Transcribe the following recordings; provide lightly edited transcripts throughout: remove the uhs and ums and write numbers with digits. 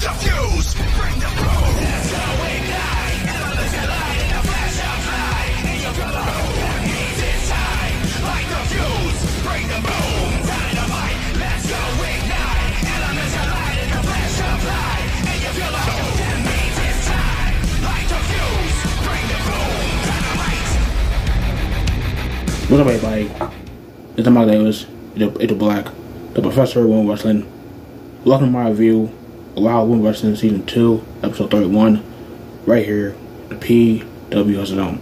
the fuse, bring the boom. Let's go ignite, elements collide in a flash of light. And you feel the boom, that means it's time. Light the fuse, bring the boom. Dynamite, let's go ignite, elements collide in a flash of light. And you feel the boom, that means it's time. Light the fuse, bring the boom. Dynamite. What's up, everybody? It's Mike Davis, it's Black, the Professor of Women Wrestling. Welcome to my review of Wild Women Wrestling Season 2, Episode 31, right here, the PWS Zone.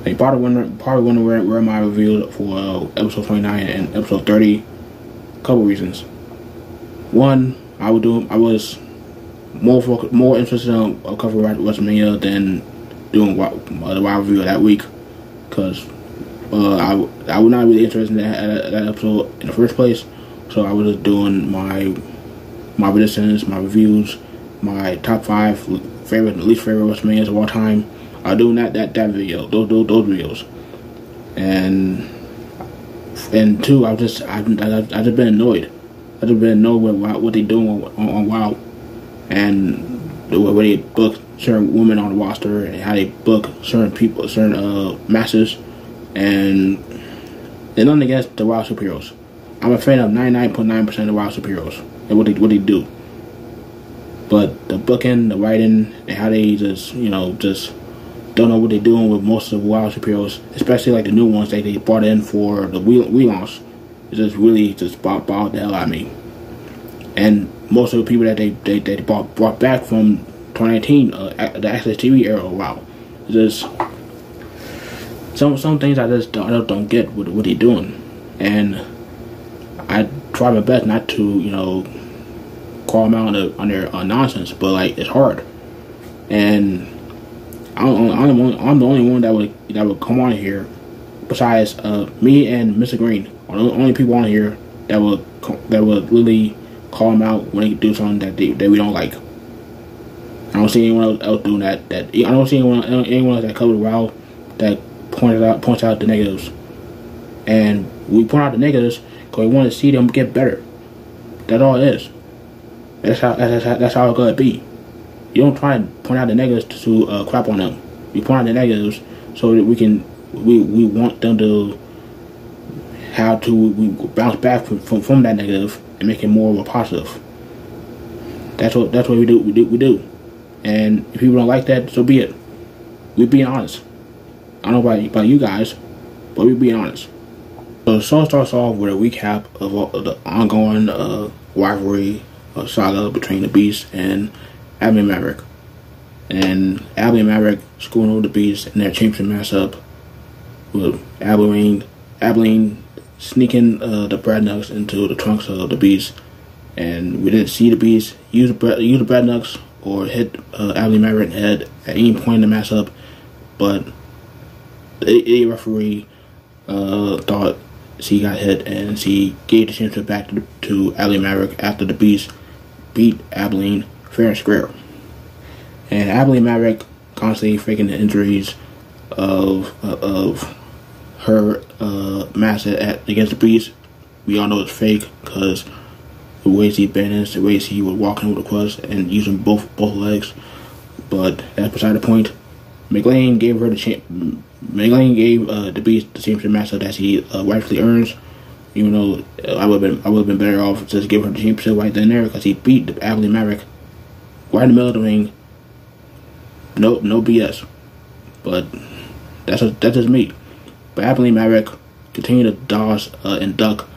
A part of one where my reviews for Episode 29 and Episode 30. Couple reasons. One, I was more interested in covering WrestleMania than doing the Wild review of that week, because I was not really interested in that episode in the first place, so I was just doing my predictions, my reviews, my top 5 favorite and least favorite WrestleManias of all time. I was doing that video, those videos, and two, I've just been annoyed. I've just been annoyed with what they doing on WoW, and the way they book certain women on the roster, and how they book certain people, certain matches. And there's nothing against the WoW superheroes. I'm a fan of 99.9% of the WoW superheroes and what they do. But the booking, the writing, and how they just don't know what they're doing with most of the WoW superheroes, especially like the new ones that they brought in for the Relaunch, it just really bothered the hell out of me. And most of the people that they brought back from 2019, the Access TV era of WoW, just some things I just don't get what they're doing, and I try my best not to call them out on their nonsense, but like it's hard, and I'm the only one that would come on here, besides me and Mr. Green are the only people on here that would really call them out when they do something that we don't like. I don't see anyone else doing that. I don't see anyone else that covered WoW that points out the negatives, and we point out the negatives because we want to see them get better. That's all it is. That's how it's gonna be. You don't try and point out the negatives to crap on them. You point out the negatives so that we want them to we bounce back from that negative and make it more of a positive. That's what we do. And if people don't like that, so be it. We're being honest. I don't know about you guys, but we're being honest. So the show starts off with a recap of the ongoing rivalry saga between the Beast and Abilene Maverick. And Abilene Maverick screwing over the Beast in their championship matchup with Abilene sneaking the bread nugs into the trunks of the Beast. And we didn't see the Beast use the bread nugs or hit Abilene Maverick in the head at any point in the matchup, but the referee thought she got hit, and she gave the championship back to Abilene Maverick after the Beast beat Abilene fair and square. And Abilene Maverick constantly faking the injuries of her match against the Beast. We all know it's fake because the way she balanced, the way she was walking with the crutch and using both legs. But that's beside the point. McLean gave the Beast the championship match that she rightfully earns. Even though I would have been better off just giving her the championship right then and there, because he beat the Abilene Maverick right in the middle of the ring. No BS. But that's just me. But Abilene Maverick continued to dodge and duck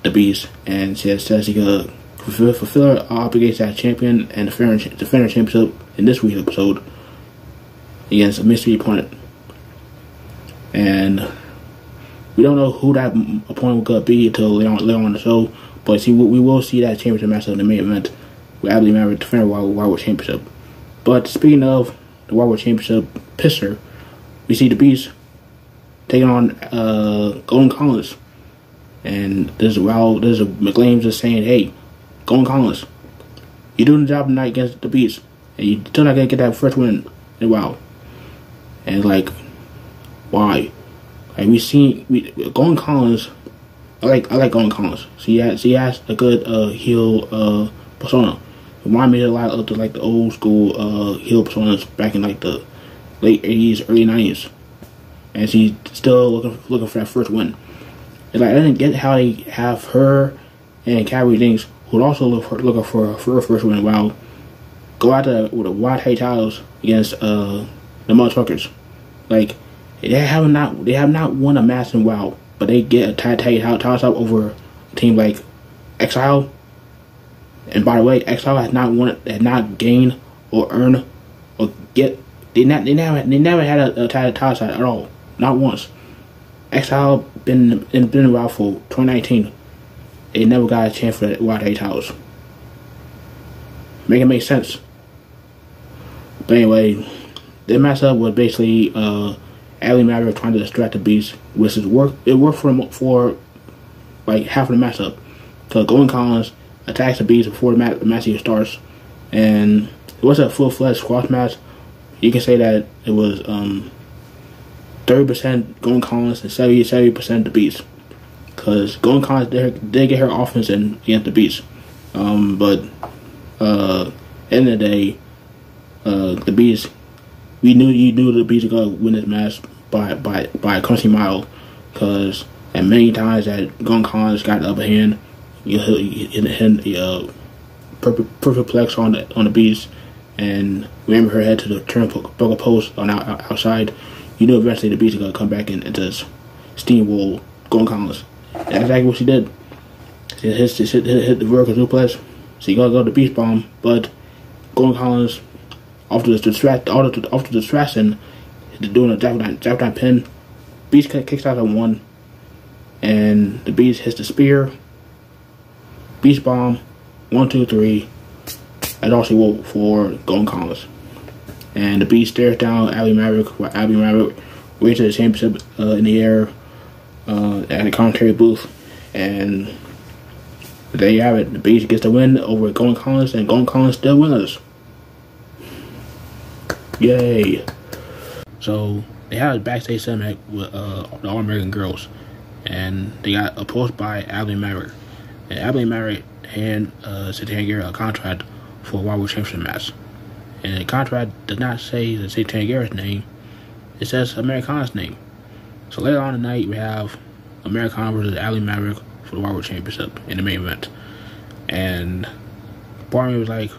the Beast, and she says she could fulfill her obligation as champion and defend her championship in this week's episode against a mystery opponent. And we don't know who that opponent could be until later on in the show, but we will see that championship match in the main event with Abilene Maverick defending the Wild World Championship. But speaking of the Wild World Championship pisser, we see the Beast taking on Golden Collins. And this is McLean just saying, hey, Golden Collins, you're doing the job tonight against the Beast, and you're still not going to get that first win in a while. And like, why? Like Golden Collins, I like Golden Collins. She has a good heel persona. Remind me a lot of like the old school heel personas back in like the late 80s, early 90s. And she's still looking for that first win. And like I didn't get how they have her and Carrie Dinks, who'd also looking for her first win, while go out there with a wide tight titles against the motherfuckers. Like they have not won a match in a while, but they get a tight toss up over a team like Exile. And by the way, Exile had not gained or earned or get. They never had a title shot at all, not once. Exile been around for 2019. They never got a chance for the Wild Eight titles. Make it make sense. But anyway, the matchup was basically Abilene Maverick trying to distract the Beast, which is work. It worked for like half of the matchup. So Golden Collins attacks the Beast before the match even starts, and it wasn't a full-fledged squash match. You can say that it was 30% Golden Collins and 70% the Beast, because Golden Collins did get her offense in against the Beast, but end of the day, the Beast, you knew the Beast was gonna win this match by a country mile, because at many times that Golden Collins got the upper hand, you hit perfect plex on the Beast, and rammed her head to the turnbuckle post on outside. You knew eventually the Beast was gonna come back and just steamroll Golden Collins. That's exactly what she did. She hit the vertical suplex. She gonna go to Beast Bomb, but Golden Collins, after the distraction, doing a jackknife pin, Beast kicks out on one, and the Beast hits the spear. Beast Bomb, 1, 2, 3. That's all she wrote for Golden Collins. And the Beast stares down Abilene Maverick, while Abilene Maverick raises the championship in the air at the commentary booth. And there you have it. The Beast gets the win over Golden Collins, and Golden Collins still winners. Yay. So they had a backstage segment with the All-American girls, and they got approached by Abilene Maverick. And Abilene Maverick handed Chantilly a contract for a World War Championship match. And the contract does not say the Chantilly's name, it says Americana's name. So later on tonight, we have Americana versus Abilene Maverick for the World War Championship in the main event. And part of me was like,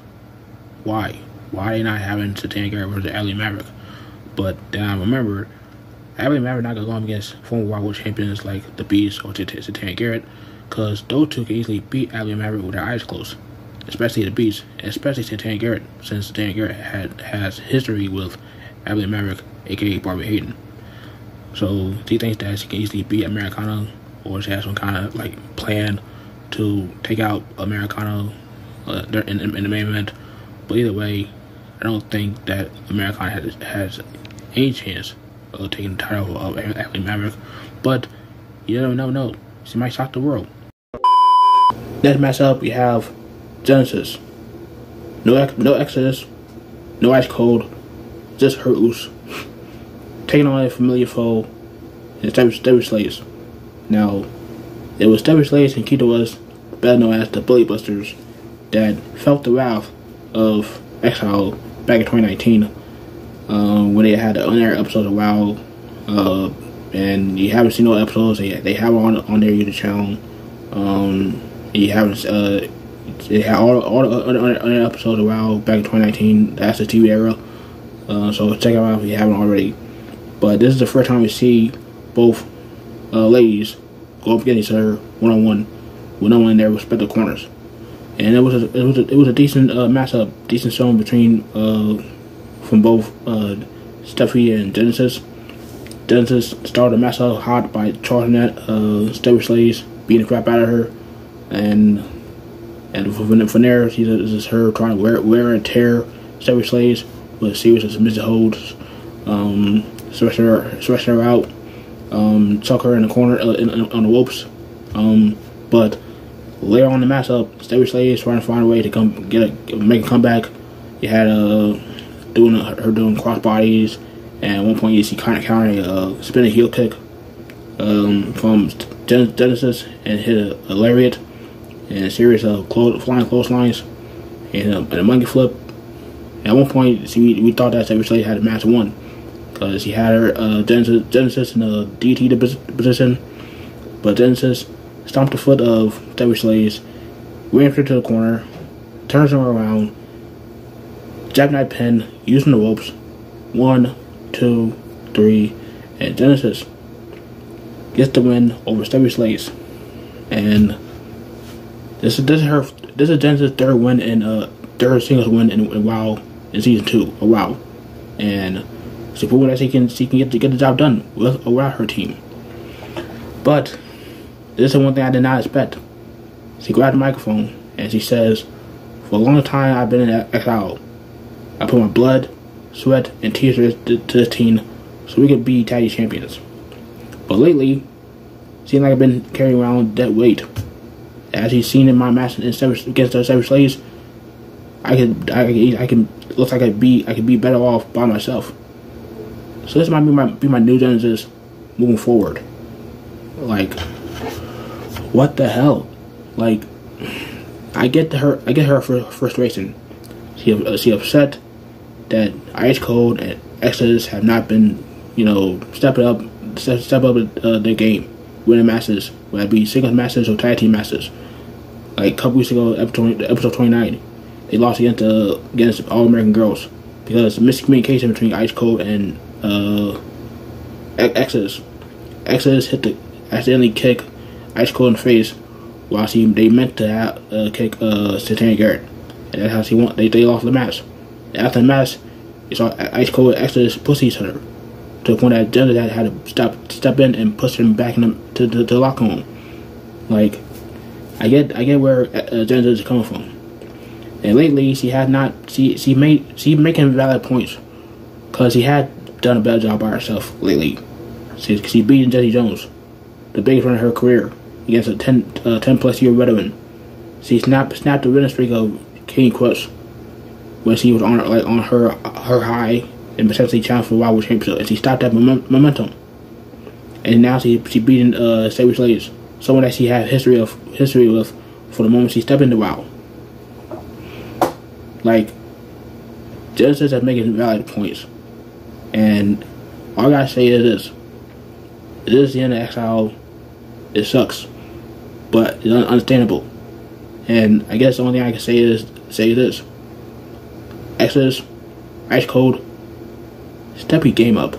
why? Why are they not having Chantilly versus Abilene Maverick? But then I remembered, Abilene Maverick not going to go up against former World War champions like The Beast or Chantilly Garrett, because those two can easily beat Abilene Maverick with their eyes closed. Especially The Beast, and especially Chantilly Garrett, since Chantilly Garrett has history with Abilene Maverick, aka Barbie Hayden. So she thinks that she can easily beat Americana, or she has some kind of like plan to take out Americana in the main event. But either way, I don't think that Americana has any chance of taking the title of Abilene Maverick. But you never know. She might shock the world. Next matchup, you have Genesis. No Exodus, no Ice Cold, just her Oos. Taking on a familiar foe, and Stephy Slays. Now, it was Stephy Slays and Keto was better known as the Bully Busters that felt the wrath of Exile back in 2019 when they had the on-air episodes of WoW, and you haven't seen no episodes. They have on their YouTube channel. You haven't they had all the other episodes of WoW back in 2019. That's the TV era. So check them out if you haven't already. But this is the first time we see both ladies go up against each other one-on-one with no one in their respective corners. And it was a decent matchup, decent showing between from both Stephy and Genesis. Genesis started the matchup hot by charging at Stephy Slays, beating the crap out of her, and from there, this is her trying to wear and tear Stephy Slays with a series of submission holds, stretching her out, chuck her in the corner on the ropes. But later on in the matchup, Stephy Slays trying to find a way to make a comeback. You had her doing crossbodies, and at one point you see kind of counter a spinning heel kick from Genesis and hit a lariat and a series of flying clotheslines. and a monkey flip. And at one point, see, we thought that Stephy Slays had a match won because he had her Genesis in a DT position, but Genesis stomped the foot of Stephy Slays, ran her to the corner, turns her around, jackknife pin using the ropes. 1, 2, 3, and Genesis gets the win over Stephy Slays. And this is Genesis' third win in third singles win in WoW in season 2 of WoW, and she proved that she can get the job done with or without her team. But this is one thing I did not expect. She grabbed the microphone and she says, "For a long time I've been in exile. I put my blood, sweat, and tears to this team so we could be tag team champions. But lately, seems like I've been carrying around dead weight. As you've seen in my match against Stephy Slays, I can looks like I could be better off by myself. So this might be my new Genesis moving forward. Like, what the hell? Like, I get her frustration. She upset that Ice Cold and Exodus have not been, step up their game, winning matches, whether it be singles matches or tag team matches. Like a couple weeks ago, episode 29, they lost against All American Girls because of miscommunication between Ice Cold and Exodus. Exodus accidentally kick Ice Cold in the face while they meant to kick Santana Garrett, and that's how they lost the match. And after the match, you saw Ice Cold and Exodus push each other to the point that Genesis had to step in and push him back to the locker room. Like, I get where Genesis is coming from. And lately, she making valid points because she had done a better job by herself lately. She beating Jesse Jones, the biggest run of her career, against a 10 plus year veteran. She snapped the winning streak of King Crush when she was on her high and potentially challenged for the Wild West Championship, and she stopped that momentum. And now she beating Stephy Slays, someone that she had history with for the moment she stepped into WoW. Like, Genesis is making valid points, and all I gotta say is this: it is the end of Exile. It sucks, but it's understandable. And I guess the only thing I can say is this: Exodus, Ice Cold, step your game up.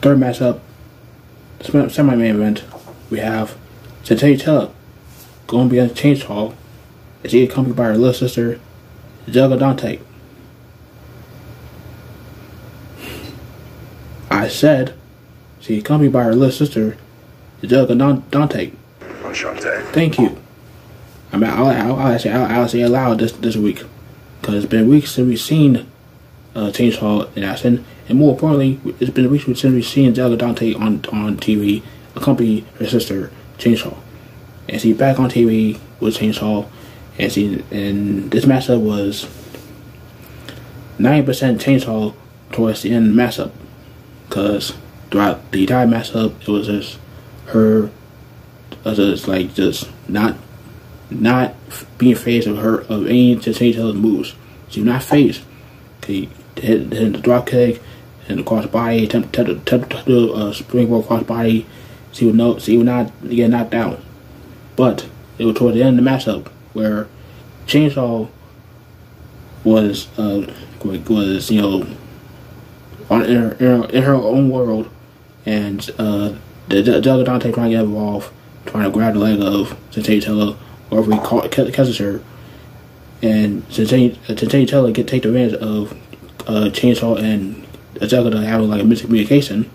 Third matchup, semi-main event, we have Chantilly Chella going against Chainsaw, as she is accompanied by her little sister, Jugga Dante. I said she is accompanied by her little sister, Jugga Dante. Thank you. I'll say it loud this week, because it's been weeks since we've seen Chainsaw in action, and more importantly, it's been weeks since we've seen Jugga Dante on TV accompany her sister Chainsaw, and she's back on TV with Chainsaw, and this matchup was 90% Chainsaw towards the end of the matchup, because throughout the entire matchup it was just her, just not being phased of any Chainsaw moves. She was not phased. He hit the drop kick and the cross body, attempt to do a springboard cross body. She would not get knocked down. But it was towards the end of the matchup where Chainsaw was in her own world, and the Jugga Dante trying to get involved, trying to grab the leg of Chantilly, or if we catches her, and Chantilly take advantage of Chainsaw and Jugga having like a miscommunication,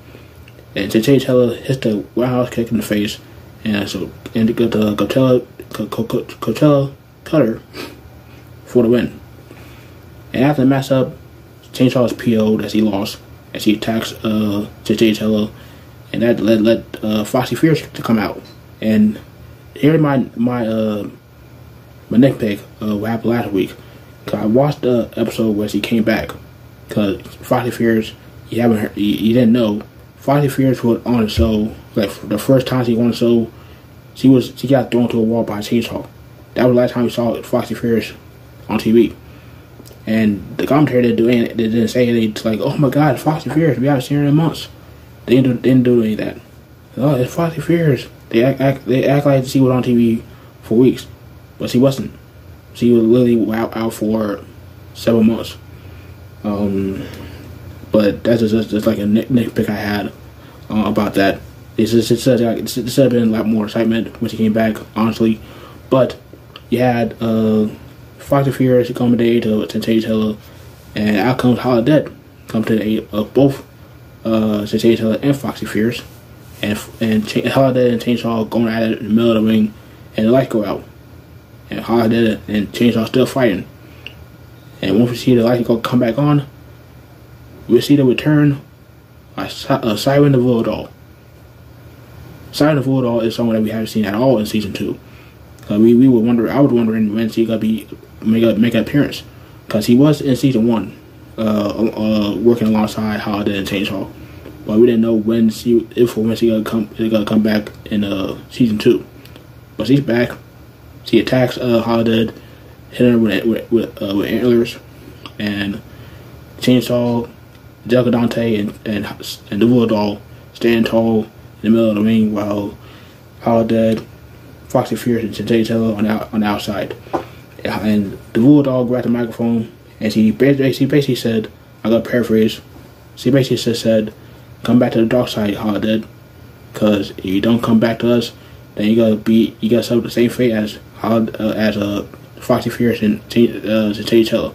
and Chantilly hits the roundhouse kick in the face, and the Coachella cutter for the win. And after the matchup, Chainsaw is PO'd as he lost, as he attacks Chantilly, and that led Foxy Fierce to come out. And here's my nitpick of what happened last week. Cause I watched the episode where she came back. Cause Foxy Fierce, you didn't know, Foxy Fierce was on the show. Like the first time she won the show, she got thrown to a wall by a Chainsaw. That was the last time we saw Foxy Fierce on TV. And the commentator didn't say anything. It's like, oh my God, Foxy Fierce, we haven't seen her in months. They didn't do any of that. Oh, it's Foxy Fierce. They act like she was on TV for weeks, but she wasn't. She was literally out for several months. But that's just like a nitpick I had about that. It should have been a lot more excitement when she came back, honestly. But you had Foxy Fierce come today to Chella, and out comes Holiday come to the aid of both Chella and Foxy Fierce, and Holiday and Chainsaw going at it in the middle of the ring, and the lights go out, and Holiday and Chainsaw still fighting. And once we see the lights come back on, we see the return of Siren the Voodoo. Siren the Voodoo is someone that we haven't seen at all in season 2. I was wondering when she gonna make an appearance, because he was in season 1, working alongside Holiday and Chainsaw, but we didn't know when she gonna come back in season 2. But she's back. She attacks Holiday, hitting her with antlers, and Chainsaw, Delta Dante, and the Voodoo stand tall in the middle of the ring while Holiday, Foxy Fierce, and Chella on the outside. And the Voodoo grabbed the microphone, and she basically said, I'm gonna paraphrase, she basically said, come back to the dark side, Holiday, because if you don't come back to us, then you gotta suffer the same fate as Foxy Fierce and Chella.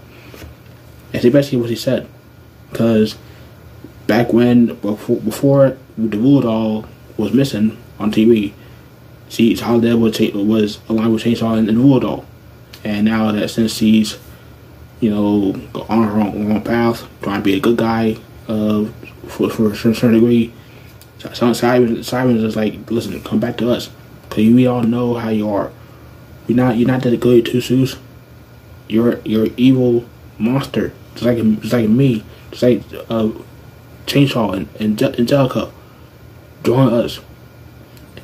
And that's basically what he said. Because back before the Voodoo was missing on TV, Holiday was aligned with Chainsaw and the Voodoo. And now that since she's, on her own path, trying to be a good guy for a certain degree, Simon's just like, listen, come back to us. Because we all know how you are. You're not that good two suits. You're an evil monster, just like me, just like Chainsaw and Angelica. Join us,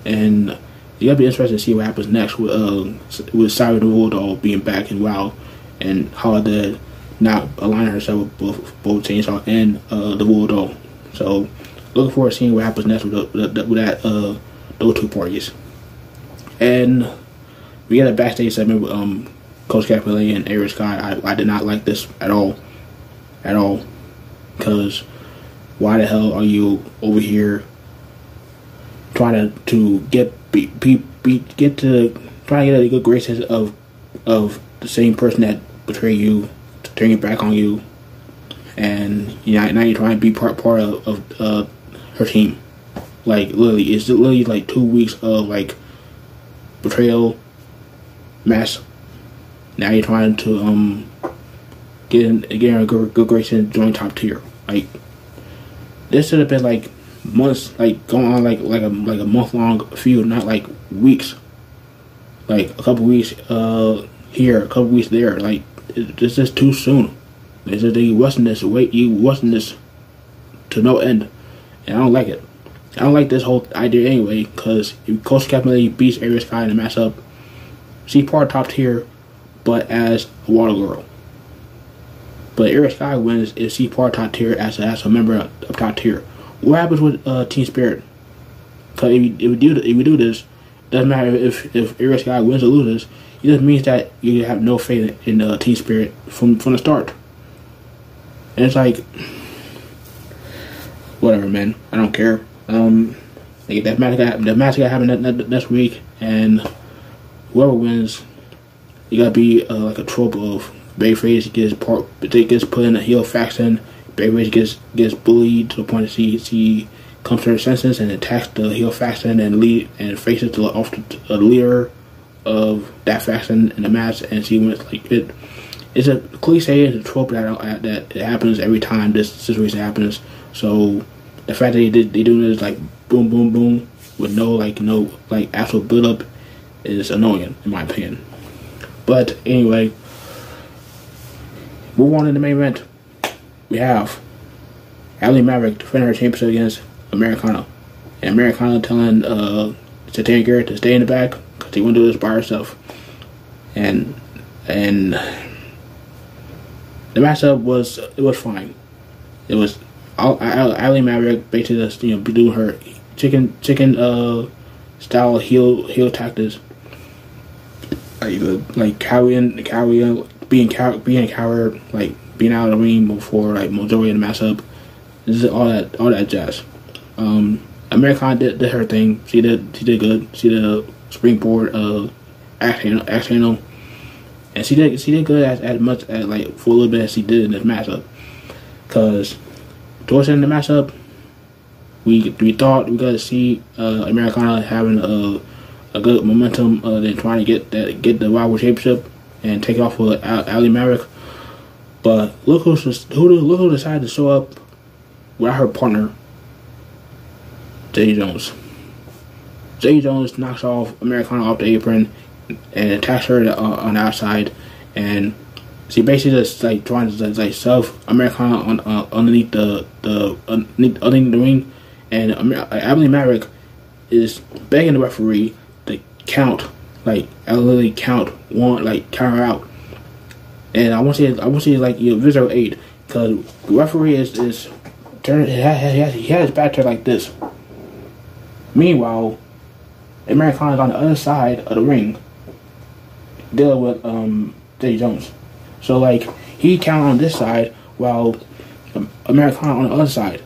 and you gotta be interested to see what happens next with Siren the Voodoo being back and WoW, and Holiday not aligning herself with both Chainsaw and the Voodoo. So looking forward to seeing what happens next with those two parties. And we had a backstage segment with Coach Capelli and Aries Sky. I did not like this at all, because why the hell are you over here trying to get the good graces of the same person that betrayed you, to turn it back on you, and now you're trying to be part of her team. Like literally, it's literally like 2 weeks of like betrayal, mess. Now you're trying to get a good grace and join top tier. Like this should have been like months, like going on like a month long feud, not like weeks. Like a couple weeks here, a couple weeks there. Like it's just too soon. It's just you wasn't this to no end, and I don't like it. I don't like this whole idea anyway, because if Coach Capelli beats Aries Sky in a matchup, she's part of top tier, but as a water girl. But Aries Sky wins if she's part of top tier as a member of top tier. What happens with Team Spirit? Because if we do this, it doesn't matter if Aries Sky wins or loses. It just means that you have no faith in Team Spirit from the start. And it's like, whatever, man. I don't care. That match got happen next week, and whoever wins, you gotta be like a trope of Babyface gets put in a heel faction. Babyface gets bullied to the point that she comes to her senses and attacks the heel faction and faces the leader of that faction in the match, and she wins. Like it's a cliche, it's a trope that it happens every time this situation happens. So the fact that they do this like boom boom boom with no actual build up is annoying in my opinion. But anyway, move on in the main event. We have Abilene Maverick defending her championship against Americana, and Americana telling Satanic Garrett to stay in the back because he won't do this by herself. and the matchup was fine. It was Abilene Maverick basically just doing her chicken style heel tactics, like carrying, being a coward, like being out of the ring before like majority of the matchup. This is all that jazz. Americana did her thing. She did good. She did a springboard axe handle, and she did good as much as like for a little bit as she did in this matchup. Cause towards the end of the matchup, we thought we got to see Americana having a good momentum. Then trying to get the Rival Championship and take it off with Abilene Maverick. But look who decided to show up without her partner, J. Jones. J. Jones knocks off Americana off the apron and attacks her on the outside, and she basically just like trying to like shove Americana on underneath the ring, and Abilene Maverick is begging the referee to count, like literally count one, like count her out. And I want to see like your visual aid, because the referee is turned. He had his back turned like this. Meanwhile, Americana is on the other side of the ring, dealing with J. Jones. So like he counted on this side while Americana on the other side.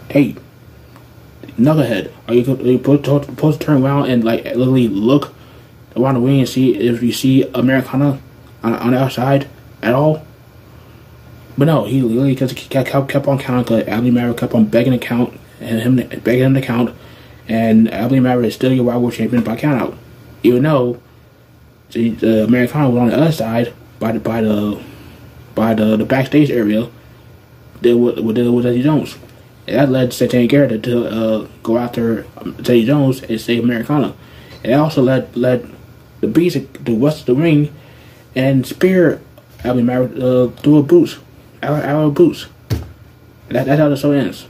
Hey, knucklehead, are you supposed to turn around and like literally look around the ring and see if you see Americana on the outside at all? But no, he literally kept on counting, because Abilene Maverick kept on begging to count, and begging him to count, and Abilene Maverick is still your Rival Champion by count out, even though the Americana was on the other side by the backstage area. They with Eddie Jones, and that led Santana Garrett to go after Eddie Jones and save Americana. And it also led the Beast to west of the ring and spear Abilene Maverick through a boots, out of boots. That's how the show ends.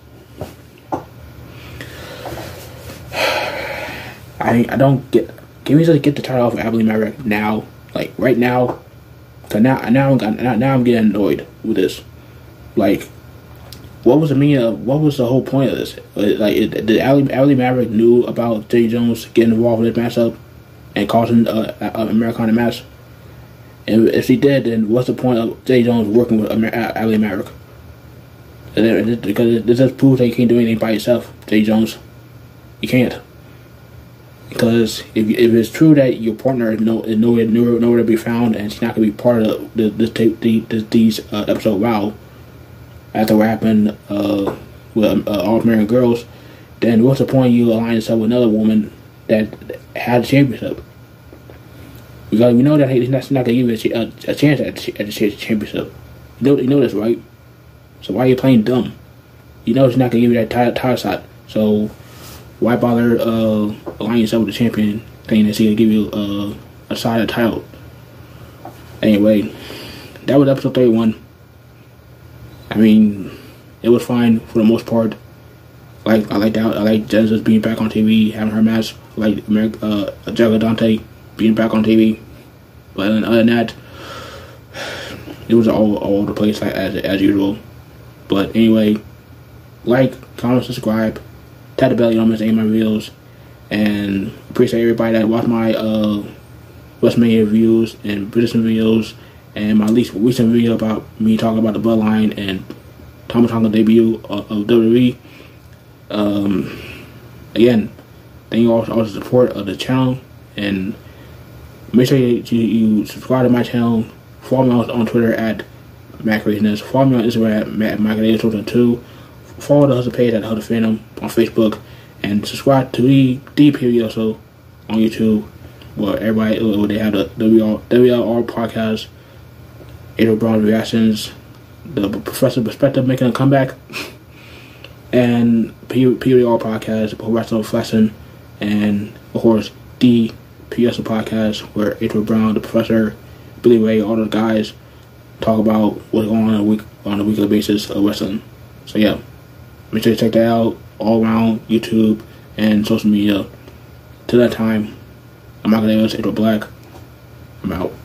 I don't get. Can we just get the title off of Abilene Maverick now, like right now? Cause now I'm getting annoyed with this. Like, what was the meaning of? What was the whole point of this? Like, did Abilene Maverick knew about J. Jones getting involved with this matchup and causing an Americana match? And if she did, then what's the point of J. Jones working with Abilene Maverick? Because this just proves that you can't do anything by yourself, J. Jones. You can't. Because if it's true that your partner is nowhere to be found, and she's not going to be part of these episode WoW after what happened with All American Girls, then what's the point of you aligning yourself with another woman that had the championship? Because we know that he's not going to give you a chance at the championship. You know this, right? So why are you playing dumb? You know he's not going to give you that title shot. So why bother aligning yourself with the champion, thinking that she's going to give you a shot at the title? Anyway, that was episode 31. I mean, it was fine for the most part. I like Genesis being back on TV, having her match. I like Jagger Dante being back on TV. But other than that, it was all over the place, like, as usual. But anyway, like, comment, subscribe, tap the bell, you don't miss any of my videos. And appreciate everybody that watched my WrestleMania reviews and British videos, and my least recent video about me talking about the Bloodline and Tama Tonga debut of WWE. Again, thank you all for the support of the channel, and make sure you subscribe to my channel. Follow me on Twitter at MacRaceness. Follow me on Instagram at MacRaceness2. Follow the Hustle page at Hustle Phantom on Facebook, and subscribe to the DP also on YouTube, where they have the WLR podcast, Adriel Brown's reactions, the Professor Perspective making a comeback, and PWR podcast, Professor Flexing, and of course the PSO podcast, where Adriel Brown, the Professor, Billy Ray, all the guys talk about what's going on a weekly basis of wrestling. So yeah, make sure you check that out all around YouTube and social media. Till that time, I'm Adriel Black. I'm out.